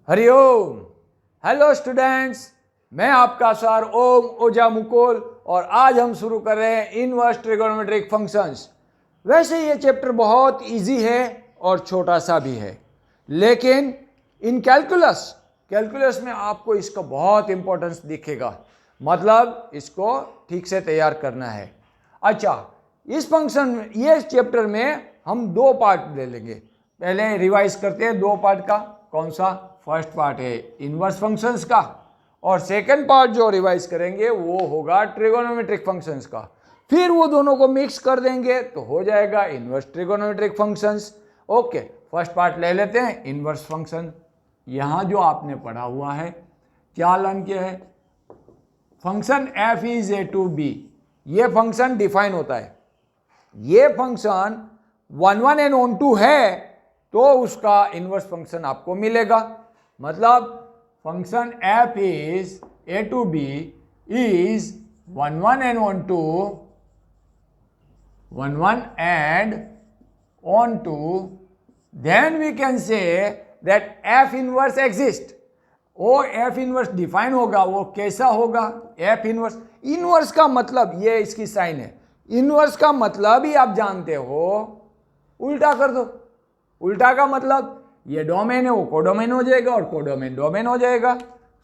Hariom. Hello students, मैं आपका sir ओम ओझा मुकुल और आज हम शुरू कर रहे हैं इनवर्स ट्रिगोनोमेट्रिक फंक्शंस। वैसे ये चैप्टर बहुत इजी है और छोटा सा भी है, लेकिन इन कैलकुलस में आपको इसका बहुत इंपॉर्टेंस दिखेगा। मतलब इसको ठीक से तैयार करना है। अच्छा, इस फंक्शन ये चैप्टर में हम दो पार्ट ले लेंगे। पहले रिवाइज करते हैं दो पार्ट का। कौन सा? फर्स्ट पार्ट है इनवर्स फंक्शंस का और सेकंड पार्ट जो रिवाइज करेंगे वो होगा ट्रिगोनोमेट्रिक फंक्शंस का। फिर वो दोनों को मिक्स कर देंगे तो हो जाएगा inverse trigonometric functions. Okay, first part ले लेते हैं इनवर्स फंक्शन। यहाँ जो आपने पढ़ा हुआ है, क्या लर्न किया है? Function f is A to B, ये फंक्शन डिफाइन होता है। ये फंक्शन 1 1 एंड ऑन टू है तो उसका इनवर्स फंक्शन आपको मिलेगा। मतलब function f is a to b is 1 1 and onto 1 1 and onto, then we can say that f inverse exist. वो f इनवर्स डिफाइन होगा, वो कैसा होगा? f इनवर्स, इनवर्स का मतलब ये इसकी साइन है। इनवर्स का मतलब ही आप जानते हो, उल्टा कर दो। उल्टा का मतलब ये डोमेन है वो कोडोमेन हो जाएगा और कोडोमेन डोमेन हो जाएगा।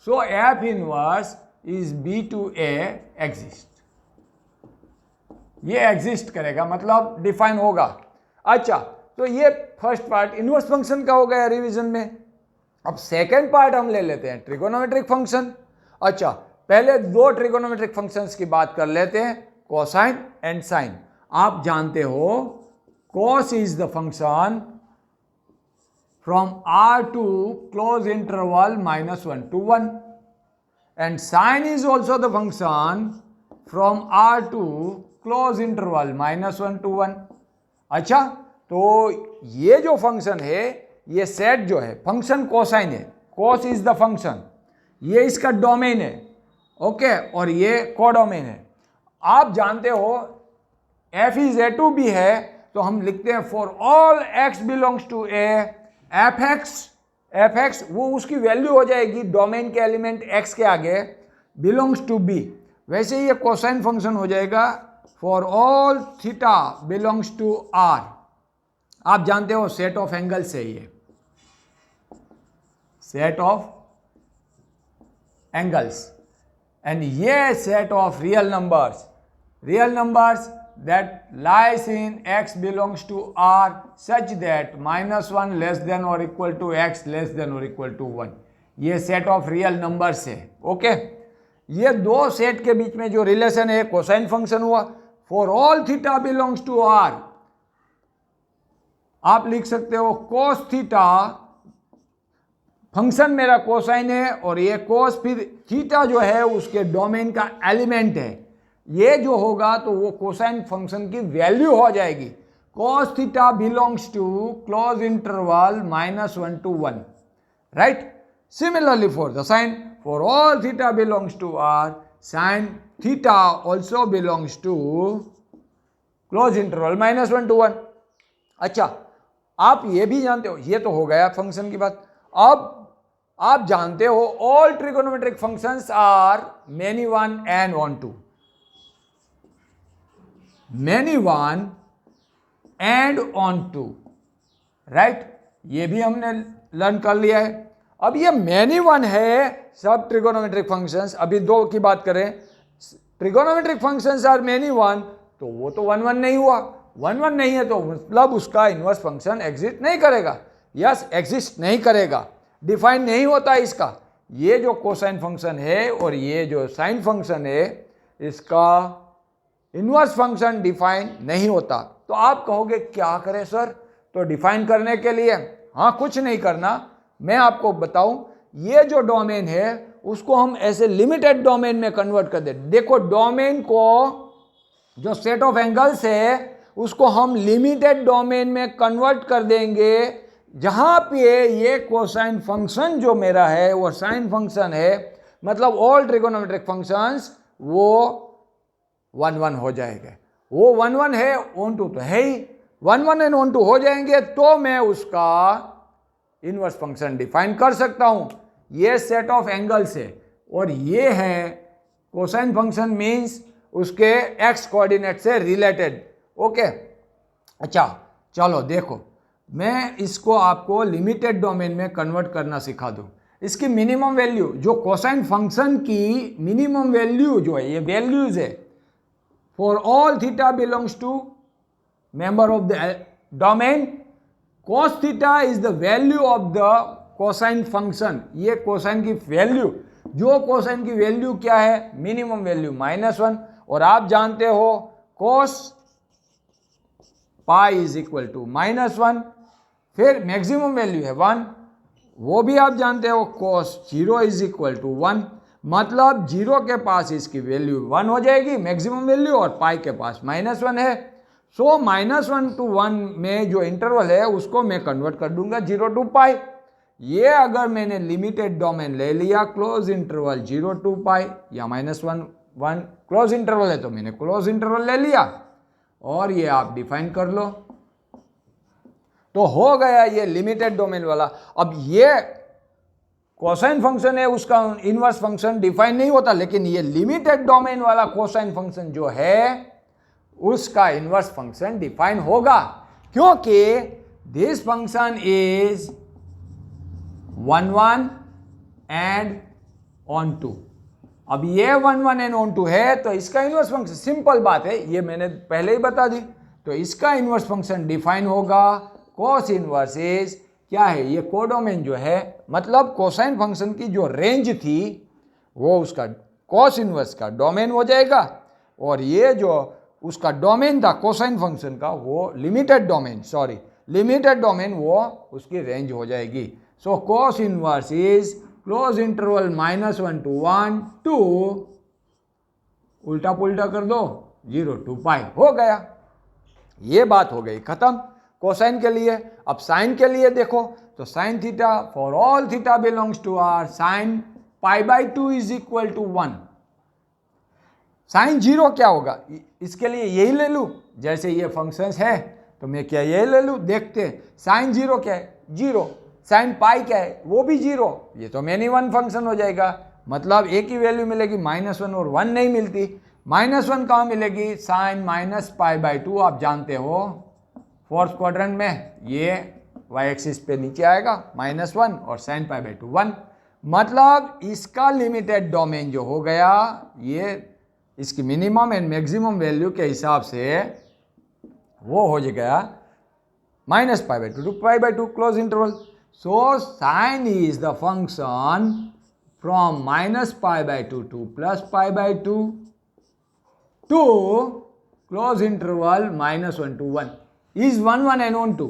So f inverse is b to a exist, ये एग्जिस्ट करेगा मतलब डिफाइन होगा। अच्छा, तो ये फर्स्ट पार्ट इनवर्स फंक्शन का हो गया रिवीजन में। अब सेकेंड पार्ट हम ले लेते हैं ट्रिगोनोमेट्रिक फंक्शन। अच्छा, पहले दो ट्रिगोनोमेट्रिक फंक्शंस की बात कर लेते हैं, कोसाइन एंड साइन। आप जानते हो cos is the function from r to close interval -1 to 1 and sine is also the function from r to close interval -1 to 1। अच्छा, तो ये जो फंक्शन है, ये सेट जो है फंक्शन कोसाइन है, cos इज द फंक्शन, ये इसका डोमेन है। ओके, और ये कोडोमेन है। आप जानते हो f is a to b है तो हम लिखते हैं for all x belongs to a F X वो उसकी वैल्यू हो जाएगी डोमेन के एलिमेंट x के आगे, बिलोंग्स टू b। वैसे ही ये कोसाइन फंक्शन हो जाएगा for all theta belongs to r। आप जानते हो सेट ऑफ एंगल्स है ये, सेट ऑफ एंगल्स। एंड ये set of real numbers that lies in x belongs to r such that -1 less than or equal to x less than or equal to 1, ये set of real numbers है। Okay, ये दो set के बीच में जो relation है cosine function हुआ। For all theta belongs to r, आप लिख सकते हो cos थीटा, फंक्शन मेरा कोसाइन है और ये cos, फिर थीटा जो है उसके डोमेन का एलिमेंट है। ये जो होगा तो वो कोसाइन फंक्शन की वैल्यू हो जाएगी cos theta belongs to close interval -1 to 1, right. Similarly for the sine, for all theta belongs to r sine theta also belongs to close interval -1 to 1। अच्छा, आप ये भी जानते हो, ये तो हो गया फंक्शन की बात। अब आप जानते हो all trigonometric functions are many one and onto, many one and onto, right. ये भी हमने लर्न कर लिया है। अब ये मैनी वन है सब ट्रिगोनोमेट्रिक फंक्शंस। अभी दो की बात करें, trigonometric functions are many one, तो वो तो 1 1 नहीं हुआ। 1 1 नहीं है तो मतलब उसका इनवर्स फंक्शन एग्जिस्ट नहीं करेगा। यस, एग्जिस्ट नहीं करेगा, डिफाइन नहीं होता इसका। ये जो कोसाइन फंक्शन है और ये जो साइन फंक्शन है, इसका इनवर्स फंक्शन डिफाइन नहीं होता। तो आप कहोगे क्या करें सर? तो डिफाइन करने के लिए हाँ, कुछ नहीं करना। मैं आपको बताऊं, ये जो डोमेन है उसको हम ऐसे लिमिटेड डोमेन में कन्वर्ट कर दे। देखो, डोमेन को जो सेट ऑफ एंगल्स है उसको हम लिमिटेड डोमेन में कन्वर्ट कर देंगे, जहां पे ये कोसाइन फंक्शन जो मेरा है वो साइन फंक्शन है। मतलब ऑल ट्रिगोनोमेट्रिक फंक्शंस वो 1 1 हो जाएगा। वो 1 1 है, ऑन टू तो है ही, 1 1 एंड ऑन टू हो जाएंगे तो मैं उसका इनवर्स फंक्शन डिफाइन कर सकता हूं। ये सेट ऑफ एंगल्स है और ये है कोसाइन फंक्शन, मीन्स उसके एक्स कोऑर्डिनेट से रिलेटेड। ओके, अच्छा चलो देखो, मैं इसको आपको लिमिटेड डोमेन में कन्वर्ट करना सिखा दूं। इसकी मिनिमम वैल्यू, जो कोसाइन फंक्शन की मिनिमम वैल्यू जो है, ये वैल्यूज है for all theta belongs to member of the domain, cos theta is the value of the cosine function. ये कोसाइन की वैल्यू, जो कोसाइन की वैल्यू क्या है, मिनिमम वैल्यू -1, और आप जानते हो cos pi is equal to -1, फिर मैक्सिमम वैल्यू है 1, वो भी आप जानते हो cos 0 इज इक्वल टू 1, मतलब 0 के पास इसकी वैल्यू 1 हो जाएगी मैक्सिमम वैल्यू, और पाई के पास -1 है। सो -1 to 1 में जो इंटरवल है उसको मैं कन्वर्ट कर दूंगा 0 to पाई। ये अगर मैंने लिमिटेड डोमेन ले लिया, क्लोज इंटरवल 0 to पाई या -1 1 क्लोज इंटरवल है तो मैंने क्लोज इंटरवल ले लिया, और ये आप डिफाइन कर लो तो हो गया ये लिमिटेड डोमेन वाला। अब ये कोसाइन फंक्शन है, उसका इनवर्स फंक्शन डिफाइन नहीं होता, लेकिन ये लिमिटेड डोमेन वाला कोसाइन फंक्शन जो है उसका इनवर्स फंक्शन डिफाइन होगा, क्योंकि this function is 1 1 and onto. अब ये 1 1 एंड ऑन टू है तो इसका इनवर्स फंक्शन, सिंपल बात है, ये मैंने पहले ही बता दी, तो इसका इनवर्स फंक्शन डिफाइन होगा cos इनवर्स इज क्या है, ये कोडोमेन जो है, मतलब कोसाइन फंक्शन की जो रेंज थी वो उसका cos इनवर्स का डोमेन हो जाएगा, और ये जो उसका डोमेन था कोसाइन फंक्शन का वो लिमिटेड डोमेन वो उसकी रेंज हो जाएगी। So cos inverse is closed interval -1 to 1 to, उल्टा पुल्टा कर दो 0 to पाई, हो गया। ये बात हो गई खत्म कोसाइन के लिए। अब साइन के लिए देखो, तो sine theta for all theta belongs to R, sine π/2 is equal to 1। Sine 0 क्या होगा, इसके लिए यही ले लूं, जैसे ये फंक्शंस है तो मैं क्या यही ले लूं, देखते हैं। साइन 0 क्या है, 0, साइन पाई क्या है, वो भी 0, ये तो मैनी वन फंक्शन हो जाएगा, मतलब एक ही वैल्यू मिलेगी, -1 और 1 नहीं मिलती। -1 कहाँ मिलेगी, साइन -π/2, आप जानते हो फोर्थ क्वाड्रेंट में ये y एक्सिस पे नीचे आएगा -1 और साइन π/2 1, मतलब इसका लिमिटेड डोमेन जो हो गया, ये इसकी मिनिमम एंड मैक्सिमम वैल्यू के हिसाब से वो हो गया -π/2 to π/2 close interval. So sine is the function from -π/2 to +π/2 to close interval -1 to 1 is 1 1 and on 2।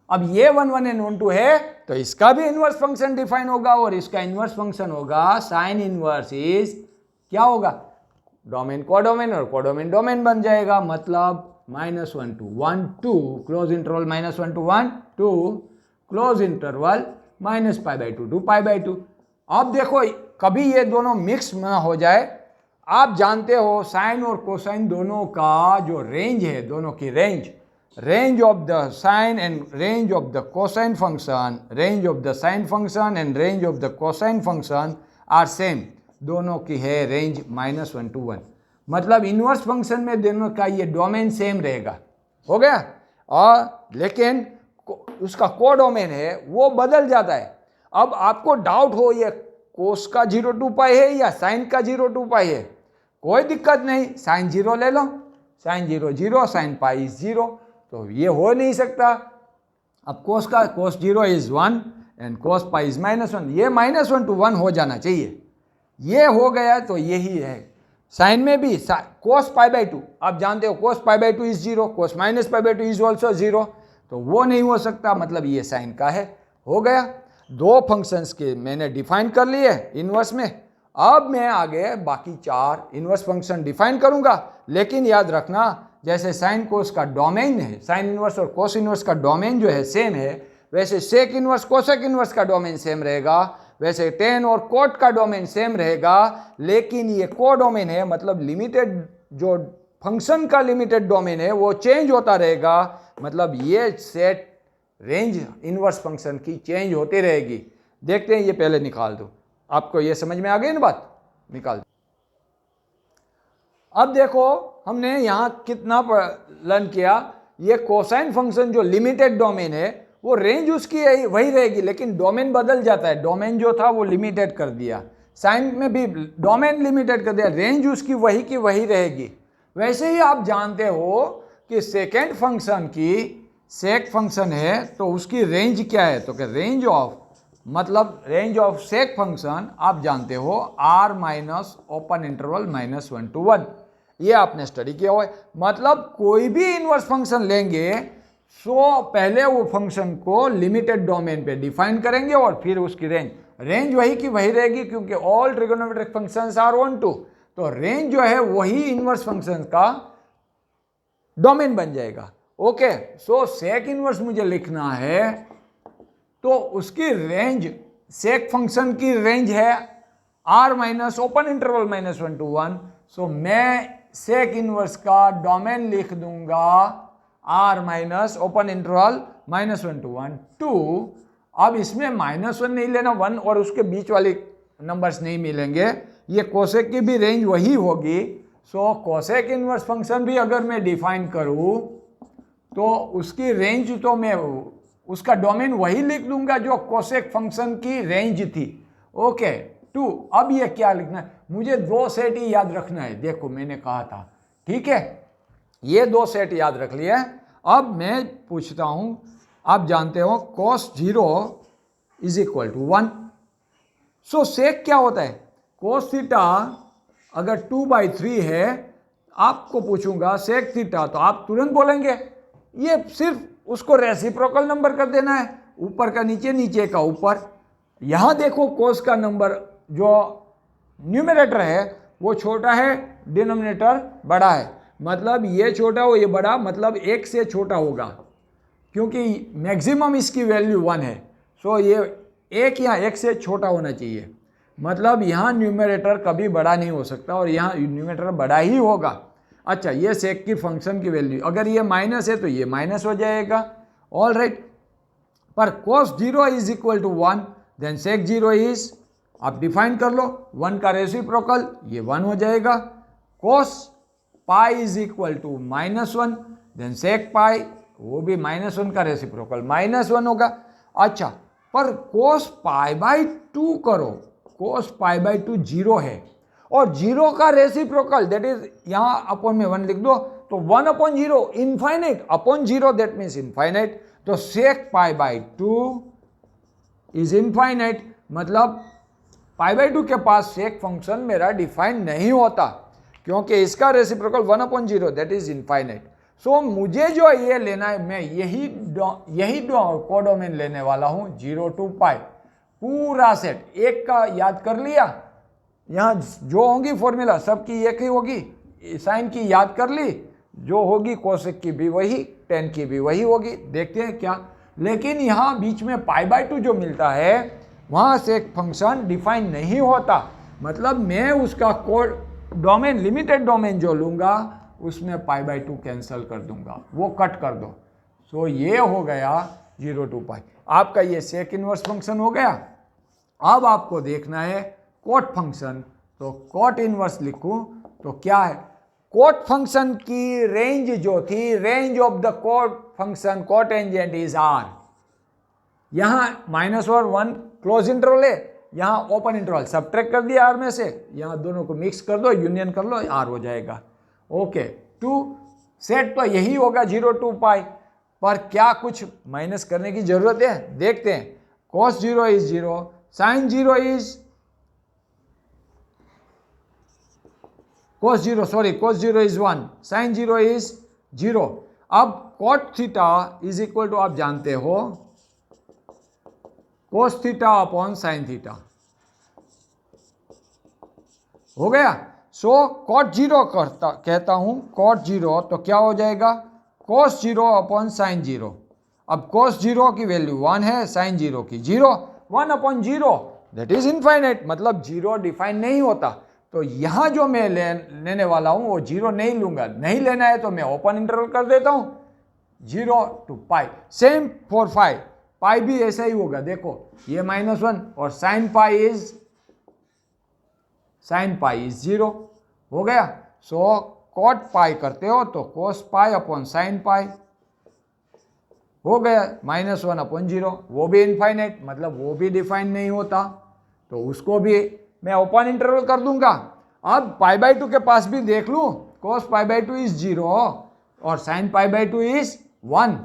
अब ये 1 1 and on 2 है तो इसका भी इनवर्स फंक्शन डिफाइन होगा, और इसका इनवर्स फंक्शन होगा साइन इनवर्स इज क्या होगा, डोमेन कोडोमेन और कोडोमेन डोमेन बन जाएगा, मतलब -1 to 1 to close interval -1 to 1 to close interval -π/2 to π/2। अब देखो कभी ये दोनों मिक्स ना हो जाए, आप जानते हो साइन और कोसाइन दोनों का जो रेंज है, दोनों की range of the sine and range of the cosine function, range of the sine function and range of the cosine function are same, दोनों की है रेंज -1 to 1, मतलब इनवर्स फंक्शन में दोनों का ये डोमेन सेम रहेगा, हो गया। और लेकिन उसका कोडोमेन है वो बदल जाता है। अब आपको डाउट हो ये कोस का 0 to पाई है या साइन का 0 to पाई है, कोई दिक्कत नहीं, साइन 0 ले लो, साइन 0 0, साइन पाई 0, तो ये हो नहीं सकता। अब कोस 0 is 1 and cos pi is -1, ये -1 to 1 हो जाना चाहिए, ये हो गया तो यही है। साइन में भी कोस π/2, आप जानते हो कोस π/2 इज 0, कोस -π/2 इज ऑल्सो 0, तो वो नहीं हो सकता, मतलब ये साइन का है, हो गया। दो फंक्शंस के मैंने डिफाइन कर लिए इनवर्स में। अब मैं आगे बाकी 4 इनवर्स फंक्शन डिफाइन करूंगा, लेकिन याद रखना जैसे साइन कोस का डोमेन है, साइन इनवर्स और कोस इनवर्स का डोमेन जो है सेम है, वैसे सेक इनवर्स कोसेक इनवर्स का डोमेन सेम रहेगा, वैसे टेन और कोट का डोमेन सेम रहेगा, लेकिन ये कोडोमेन है, मतलब लिमिटेड जो फंक्शन का लिमिटेड डोमेन है वो चेंज होता रहेगा, मतलब ये सेट रेंज इनवर्स फंक्शन की चेंज होती रहेगी। देखते हैं, ये पहले निकाल दो, आपको ये समझ में आ गई ना बात, निकाल दो। अब देखो हमने यहां कितना लर्न किया, ये कोसाइन फंक्शन जो लिमिटेड डोमेन है वो रेंज उसकी वही रहेगी, लेकिन डोमेन बदल जाता है। डोमेन जो था वो लिमिटेड कर दिया, साइन में भी डोमेन लिमिटेड कर दिया, रेंज उसकी वही की वही रहेगी। वैसे ही आप जानते हो कि सेकेंड फंक्शन की सेक फंक्शन है तो उसकी रेंज क्या है, तो क्या रेंज ऑफ, मतलब रेंज ऑफ सेक फंक्शन आप जानते हो r minus open interval -1 to 1, ये आपने स्टडी किया हुआ है। मतलब कोई भी इनवर्स फंक्शन लेंगे सो पहले वो फंक्शन को लिमिटेड डोमेन पे डिफाइन करेंगे और फिर उसकी रेंज वही की वही रहेगी, क्योंकि all trigonometric functions are onto, तो रेंज जो है वही इनवर्स फंक्शन का डोमेन बन जाएगा। ओके, सो सेक इनवर्स मुझे लिखना है तो उसकी रेंज, सेक फंक्शन की रेंज है r minus open interval -1 to 1, सो मैं सेक इनवर्स का डोमेन लिख दूंगा r minus open interval -1 to 1 2। अब इसमें -1 नहीं लेना, 1 और उसके बीच वाले नंबर्स नहीं मिलेंगे, ये कोसेक की भी रेंज वही होगी। सो कोसेक इनवर्स फंक्शन भी अगर मैं डिफाइन करूं तो उसकी रेंज तो मैं उसका डोमेन वही लिख दूंगा जो कोसेक फंक्शन की रेंज थी। ओके 2। अब ये क्या लिखना है, मुझे दो सेट ही याद रखना है, देखो मैंने कहा था, ठीक है, ये दो सेट याद रख लिया। अब मैं पूछता हूं, आप जानते हो cos 0 इज इक्वल टू 1, सो सेक क्या होता है, cos थीटा अगर 2/3 है, आपको पूछूंगा सेक थीटा, तो आप तुरंत बोलेंगे ये सिर्फ उसको रेसिप्रोकल नंबर कर देना है, ऊपर का नीचे, नीचे का ऊपर। यहां देखो कोस का नंबर जो न्यूमरेटर है वो छोटा है, डिनोमिनेटर बड़ा है, मतलब ये छोटा हो ये बड़ा, मतलब 1 से छोटा होगा, क्योंकि मैक्सिमम इसकी वैल्यू 1 है। सो ये 1 या 1 से छोटा होना चाहिए, मतलब यहाँ न्यूमरेटर कभी बड़ा नहीं हो सकता और यहाँ न्यूमरेटर बड़ा ही होगा। अच्छा, ये सेक की फंक्शन की वैल्यू, अगर ये माइनस है तो ये माइनस हो जाएगा, ऑल राइट। पर cos 0 is equal to 1, then sec 0 is, आप डिफाइन कर लो 1 का रेसिप्रोकल, ये 1 हो जाएगा। cos pi is equal to -1, then sec pi, वो भी -1 का रेसिप्रोकल -1 होगा। अच्छा, पर cos π/2 करो, cos π/2 0 है और 0 का रेसिप्रोकल दैट इज, यहां अपॉन में 1 लिख दो, तो 1/0 infinite upon 0 that means infinite, तो सेक π/2 इज इनफाइनाइट, मतलब π/2 के पास सेक फंक्शन मेरा डिफाइन नहीं होता, क्योंकि इसका रेसिप्रोकल 1/0 दैट इज इनफाइनाइट। सो मुझे जो ये लेना है, मैं यही कोडोमेन लेने वाला हूं 0 to π, पूरा सेट। एक का याद कर लिया, यहाँ जो होंगी फॉर्मूला सबकी एक ही होगी, साइन की याद कर ली, जो होगी कोसेक की भी वही, टेन की भी वही होगी। देखते हैं क्या, लेकिन यहाँ बीच में π/2 जो मिलता है वहाँ से एक फंक्शन डिफाइन नहीं होता, मतलब मैं उसका कोड डोमेन, लिमिटेड डोमेन जो लूँगा उसमें π/2 कैंसिल कर दूंगा, वो कट कर दो। सो ये हो गया 0 to π, आपका ये सेक इनवर्स फंक्शन हो गया। अब आपको देखना है कोट फंक्शन, तो कोट इनवर्स लिखूं तो क्या है, कोट फंक्शन की रेंज जो थी, range of the cot function cotangent is r, यहाँ -1 और 1 क्लोज इंटरवल है, यहाँ ओपन इंटरवल सब्ट्रैक्ट कर दिया r में से, यहाँ दोनों को मिक्स कर दो, यूनियन कर लो, r हो जाएगा। ओके 2 सेट तो यही होगा 0 to π, पर क्या कुछ माइनस करने की जरूरत है, देखते हैं। cos 0 is 0, sin 0 is, cos 0 is 1, sin 0 is 0। अब cot theta is equal to, आप जानते हो cos theta upon sin theta हो गया। सो cot 0 कहता हूं, cot 0 तो क्या हो जाएगा, cos 0 अपॉन sin 0। अब cos 0 की वैल्यू 1 है, sin 0 की 0, 1/0 दैट इज इनफाइनाइट, मतलब 0 डिफाइन नहीं होता, तो यहाँ जो मैं लेने वाला हूँ वो 0 नहीं लूँगा, नहीं लेना है तो मैं ओपन इंटरवल कर देता हूँ 0 to पाई। सेम फॉर पाई भी ऐसा ही होगा, देखो ये -1 और साइन पाई इज 0 हो गया। सो कॉट पाई करते हो तो कोस पाई अपॉन साइन पाई हो गया, -1 अपॉन 0, वो भी इनफाइनाइट, मतलब वो भी डिफाइन नहीं होता, तो उसको भी मैं ओपन इंटरवल कर दूंगा। अब π/2 के पास भी देख लूं, cos π/2 इज 0 और sin π/2 इज 1।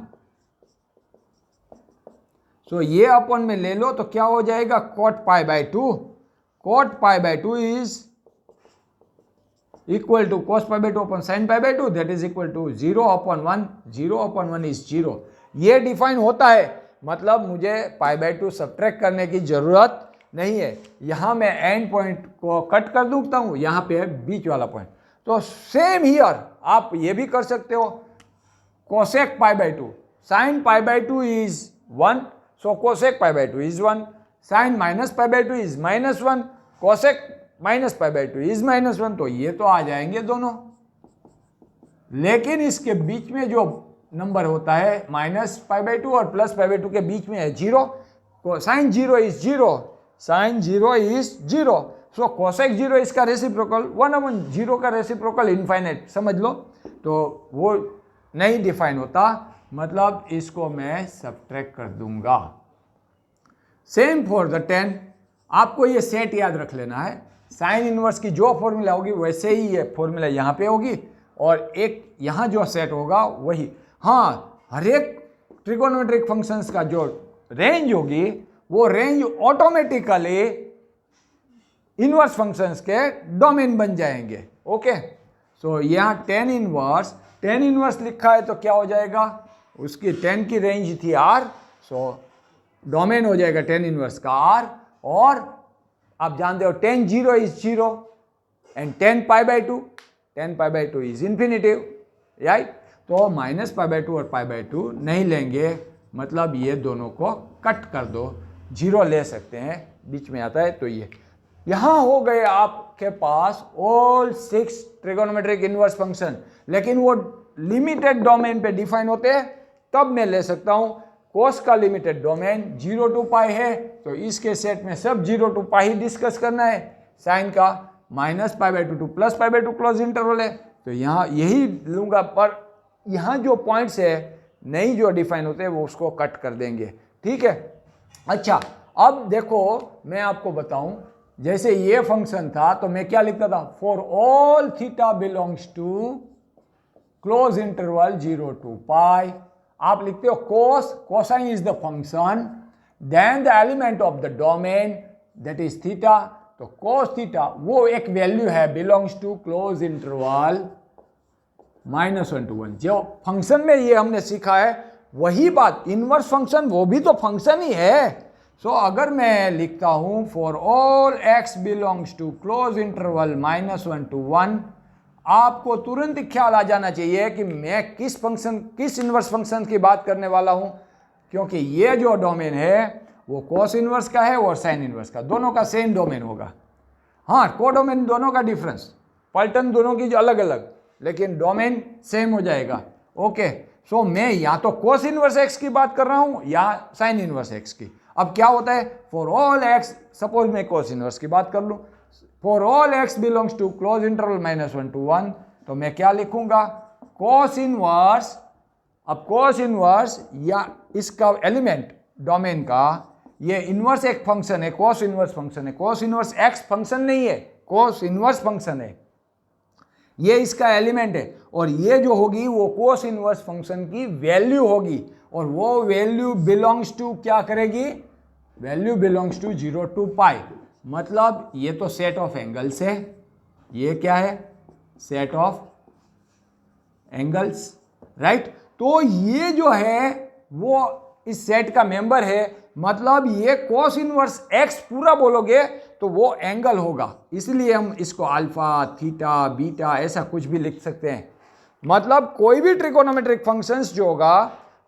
सो ये अपन में ले लो तो क्या हो जाएगा, cot π/2 is equal to cos π/2 upon sin π/2, that is equal to 0 upon 1, 0 upon 1 is 0। ये डिफाइन होता है, मतलब मुझे π/2 सब्ट्रैक्ट करने की जरूरत नहीं है। यहाँ मैं एंड पॉइंट को कट कर दूंगा हूँ, यहाँ पे है बीच वाला पॉइंट। तो सेम हियर आप ये भी कर सकते हो, cosec π/2 sine π/2 is 1, so cosec π/2 is 1, sine -π/2 is -1, cosec -π/2 is -1, तो ये तो आ जाएंगे दोनों। लेकिन इसके बीच में जो नंबर होता है -π/2 और +π/2 के बीच में है 0, sine 0 is 0, sine 0 is 0, so cosec 0 इसका रेसिप्रोकल 1/0 का रेसिप्रोकल इनफाइनाइट समझ लो, तो वो नहीं डिफाइन होता, मतलब इसको मैं सब्ट्रैक्ट कर दूंगा। सेम फॉर द 10, आपको ये सेट याद रख लेना है, साइन इनवर्स की जो फॉर्मूला होगी वैसे ही ये फॉर्मूला यहाँ पे होगी और एक यहाँ जो सेट होगा वही। हाँ, हर एक ट्रिगोनोमेट्रिक फंक्शंस का जो रेंज होगी वो रेंज ऑटोमेटिकली इनवर्स फंक्शंस के डोमेन बन जाएंगे। ओके, सो यहाँ टेन इनवर्स लिखा है तो क्या हो जाएगा, उसकी 10 की रेंज थी R, सो डोमेन हो जाएगा 10 इनवर्स का R, और आप जानते हो 10 0 is 0 and 10 π/2 is infinitive, right. तो -π/2 और π/2 नहीं लेंगे, मतलब ये दोनों को कट कर दो, 0 ले सकते हैं, बीच में आता है तो ये यहाँ हो गए आपके पास ऑल 6 ट्रिगोनोमेट्रिक इनवर्स फंक्शन। लेकिन वो लिमिटेड डोमेन पे डिफाइन होते हैं, तब मैं ले सकता हूँ कोस का लिमिटेड डोमेन 0 to पाई है, तो इसके सेट में सब 0 to पाई ही डिस्कस करना है। साइन का -π/2 to +π/2 क्लोज इंटरवल है, तो यहाँ यही लूँगा, पर यहाँ जो पॉइंट्स है नहीं जो डिफाइन होते हैं वो उसको कट कर देंगे, ठीक है। अच्छा, अब देखो मैं आपको बताऊं, जैसे ये फंक्शन था तो मैं क्या लिखता था, for all theta belongs to close interval 0 to pi, आप लिखते हो cosine is the function, then the element of the domain that is theta, तो कोस थीटा वो एक वैल्यू है belongs to close interval -1 to 1। जो फंक्शन में ये हमने सीखा है वही बात, इनवर्स फंक्शन वो भी तो फंक्शन ही है। सो अगर मैं लिखता हूं for all x belongs to close interval -1 to 1, आपको तुरंत ख्याल आ जाना चाहिए कि मैं किस इनवर्स फंक्शन की बात करने वाला हूं, क्योंकि ये जो डोमेन है वो कोस इनवर्स का है और साइन इनवर्स का, दोनों का सेम डोमेन होगा। हाँ, कोडोमेन दोनों का डिफरेंस, पलटन दोनों की अलग अलग, लेकिन डोमेन सेम हो जाएगा। ओके, सो मैं या तो कोस इनवर्स x की बात कर रहा हूं या साइन इनवर्स x की। अब क्या होता है, फॉर ऑल x, सपोज मैं कोस इनवर्स की बात कर लूं, for all x belongs to close interval -1 to 1, तो मैं क्या लिखूंगा, कोस इनवर्स। अब कोस इनवर्स या इसका एलिमेंट डोमेन का, ये इनवर्स एक फंक्शन है, कोस इनवर्स फंक्शन है, कोस इनवर्स x फंक्शन नहीं है, कोस इनवर्स फंक्शन है, ये इसका एलिमेंट है, और ये जो होगी वो कोस इनवर्स फंक्शन की वैल्यू होगी, और वो वैल्यू बिलोंग्स टू क्या करेगी, वैल्यू बिलोंग्स टू 0 to पाई। मतलब ये तो सेट ऑफ एंगल्स है, ये क्या है, सेट ऑफ एंगल्स, राइट। तो ये जो है वो इस सेट का मेंबर है, मतलब ये कोस इनवर्स x पूरा बोलोगे तो वो एंगल होगा, इसलिए हम इसको अल्फा, थीटा, बीटा ऐसा कुछ भी लिख सकते हैं। मतलब कोई भी ट्रिगोनोमेट्रिक फंक्शंस जो होगा,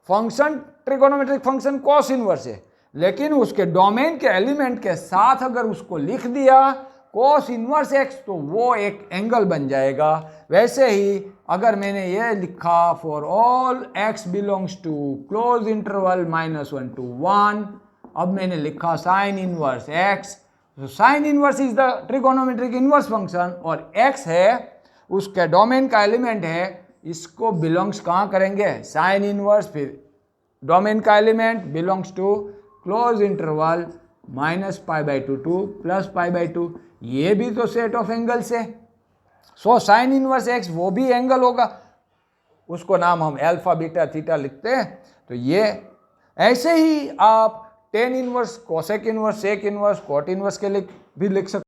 function trigonometric function cos inverse है, लेकिन उसके डोमेन के एलिमेंट के साथ अगर उसको लिख दिया cos इनवर्स x तो वो एक एंगल बन जाएगा। वैसे ही अगर मैंने ये लिखा for all x belongs to close interval -1 to 1, अब मैंने लिखा sine inverse x, sine inverse is the trigonometric inverse function और x है उसके डोमेन का एलिमेंट है, इसको बिलोंग्स कहाँ करेंगे, साइन इनवर्स, फिर डोमेन का element belongs to close interval -π/2 to +π/2, ये भी तो सेट ऑफ एंगल्स है। सो साइन इनवर्स x वो भी एंगल होगा, उसको नाम हम अल्फा बीटा थीटा लिखते हैं। तो ये ऐसे ही आप tan inverse, cosec inverse, sec inverse, cot inverse के लिए भी लिख सकते हैं।